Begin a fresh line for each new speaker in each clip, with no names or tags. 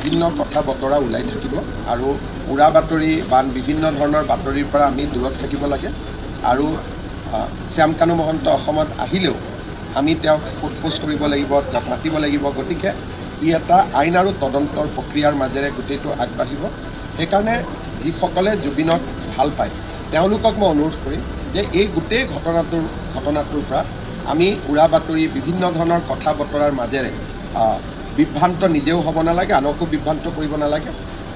বিভিন্ন কথা বতৰা ওলাই থাকিব আৰু উৰা বাতৰি বা বিভিন্ন ধৰণৰ বাতৰিৰ পৰা আমি দূৰত থাকিব লাগে আৰু শ্যামকানু মহন্ত অসমত আহিলেও আমি তেওঁক সোধপোছ কৰিব লাগিব, তেওঁক মাতিব লাগিব। গতিকে ই এটা আইন আৰু তদন্তৰ প্ৰক্ৰিয়াৰ মাজেৰে গোটেইটো আগবাঢ়িব। সেইকাৰণে যিসকলে জুবিনক ভাল পায় তেওঁলোকক মই অনুৰোধ কৰিম যে এই গোটেই ঘটনাটোৰ পৰা আমি উৰা বাতৰি বিভিন্ন ধৰণৰ কথা বতৰাৰ মাজেৰে বিভ্ৰান্ত নিজেও হ'ব নালাগে, আনকো বিভ্ৰান্ত কৰিব নালাগে।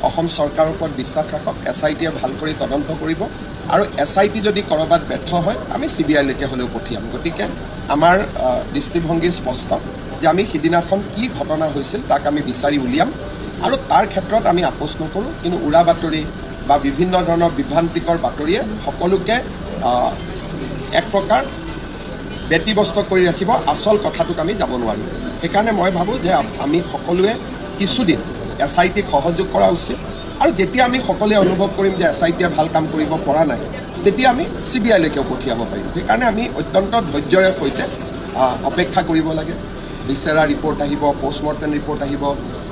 অসম চৰকাৰৰ ওপৰত বিশ্বাস ৰাখক। SITয়ে ভাল কৰি তদন্ত কৰিব আৰু SIT যদি ক'ৰবাত ব্যৰ্থ হয় আমি CBIলৈকে হ'লেও পঠিয়াম। গতিকে আমাৰ দৃষ্টিভংগী স্পষ্ট যে আমি সিদিনাখন কি ঘটনা হৈছিল তাক আমি বিচাৰি উলিয়াম আৰু তাৰ ক্ষেত্ৰত আমি আপোচ নকৰোঁ। কিন্তু উৰা বাতৰি বা বিভিন্ন ধৰণৰ বিভ্ৰান্তিকৰ বাতৰিয়ে সকলোকে এক প্ৰকাৰ ব্যতিব্যস্ত কৰি ৰাখিব, আচল কথাটোক আমি যাব নোৱাৰিম। সেইকাৰণে মই ভাবোঁ যে আমি সকলোৱে কিছুদিন SITক সহযোগ কৰা উচিত আৰু যেতিয়া আমি সকলোৱে অনুভৱ কৰিম যে SITয়ে ভাল কাম কৰিব পৰা নাই তেতিয়া আমি CBIলৈকেও পঠিয়াব পাৰিম। সেইকাৰণে আমি অত্যন্ত ধৈৰ্যৰে সৈতে অপেক্ষা কৰিব লাগে। ভিছেৰা ৰিপৰ্ট আহিব, পষ্টমৰ্টেম ৰিপৰ্ট আহিব,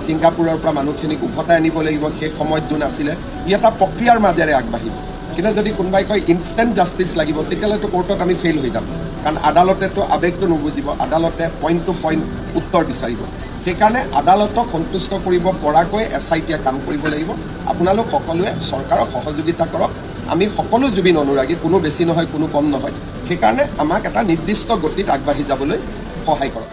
ছিংগাপুৰৰ পৰা মানুহখিনিক উভতাই আনিব লাগিব। সেই সময়ত যোন আছিলে ই এটা প্ৰক্ৰিয়াৰ মাজেৰে আগবাঢ়িব। কিন্তু যদি কোনোবাই কয় ইনষ্টেণ্ট জাষ্টিছ লাগিব তেতিয়াহ'লেতো কোৰ্টত আমি ফেইল হৈ যাম, কাৰণ আদালতেতো আৱেগটো নুবুজিব, আদালতে পইণ্ট টু পইণ্ট উত্তৰ বিচাৰিব। সেইকাৰণে আদালতক সন্তুষ্ট কৰিব পৰাকৈ SITয়ে কাম কৰিব লাগিব। আপোনালোক সকলোৱে চৰকাৰক সহযোগিতা কৰক। আমি সকলো জুবিন অনুৰাগী, কোনো বেছি নহয় কোনো কম নহয়। সেইকাৰণে আমাক এটা নিৰ্দিষ্ট গতিত আগবাঢ়ি যাবলৈ সহায় কৰক।